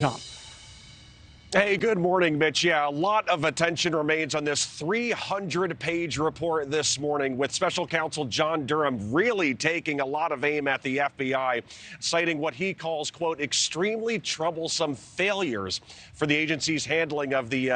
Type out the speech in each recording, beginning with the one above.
Tom. Hey, good morning, Mitch. Yeah, a lot of attention remains on this 300-page report this morning, with special counsel John Durham really taking a lot of aim at the FBI, citing what he calls, quote, extremely troublesome failures for the agency's handling of the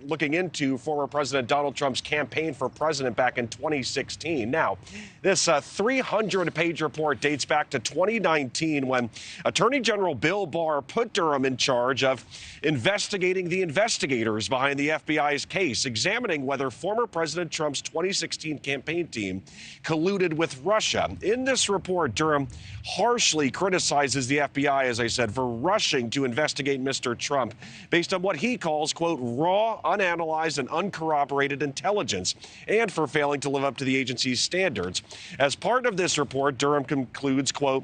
looking into former President Donald Trump's campaign for president back in 2016. Now, this 300-page report dates back to 2019, when Attorney General Bill Barr put Durham in charge of investigating the investigators behind the FBI's case, examining whether former President Trump's 2016 campaign team colluded with Russia. In this report, Durham harshly criticizes the FBI, as I said, for rushing to investigate Mr. Trump based on what he calls, quote, raw, unanalyzed, and uncorroborated intelligence, and for failing to live up to the agency's standards. As part of this report, Durham concludes, quote,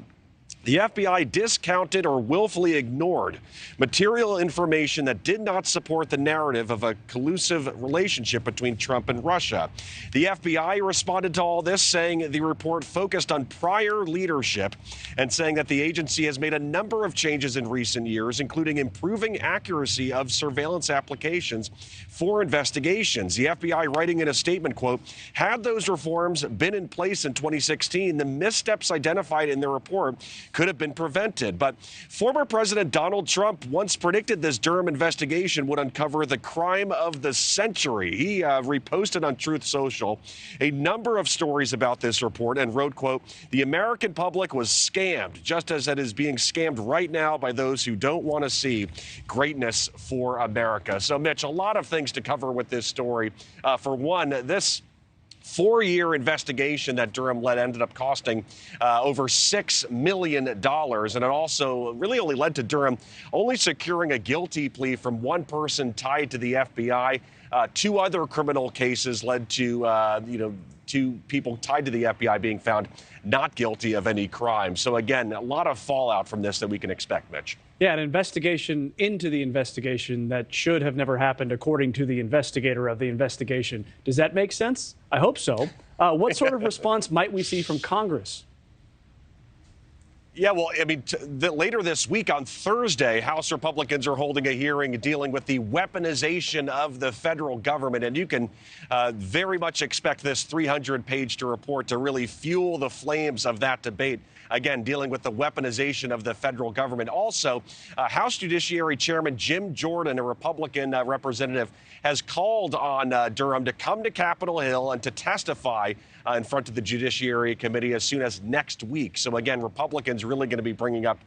the FBI discounted or willfully ignored material information that did not support the narrative of a collusive relationship between Trump and Russia. The FBI responded to all this, saying the report focused on prior leadership and saying that the agency has made a number of changes in recent years, including improving accuracy of surveillance applications for investigations. The FBI writing in a statement, quote, had those reforms been in place in 2016, the missteps identified in the report could have been prevented. But former President Donald Trump once predicted this Durham investigation would uncover the crime of the century. He reposted on Truth Social a number of stories about this report and wrote, quote, the American public was scammed, just as it is being scammed right now by those who don't want to see greatness for America. So, Mitch, a lot of things to cover with this story. For one, this 4-year investigation that Durham led ended up costing over $6 million. And it also really only led to Durham only securing a guilty plea from one person tied to the FBI. 2 other criminal cases led to, 2 people tied to the FBI being found not guilty of any crime. So, again, a lot of fallout from this that we can expect, Mitch. Yeah, an investigation into the investigation that should have never happened, according to the investigator of the investigation. Does that make sense? I hope so. What sort of response might we see from Congress? Yeah, well, I mean, later this week on Thursday, House Republicans are holding a hearing dealing with the weaponization of the federal government. And you can very much expect this 300-page report to really fuel the flames of that debate. Again, dealing with the weaponization of the federal government. Also, House Judiciary Chairman Jim Jordan, a Republican representative, has called on Durham to come to Capitol Hill and to testify in front of the Judiciary Committee as soon as next week. So, again, Republicans really going to be bringing up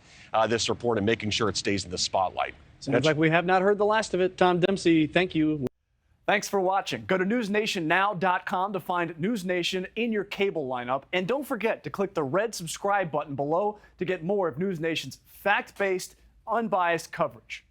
this report and making sure it stays in the spotlight. Sounds like we have not heard the last of it. Tom Dempsey, thank you. Thanks for watching. Go to newsnationnow.com to find NewsNation in your cable lineup. And don't forget to click the red subscribe button below to get more of NewsNation's fact-based, unbiased coverage.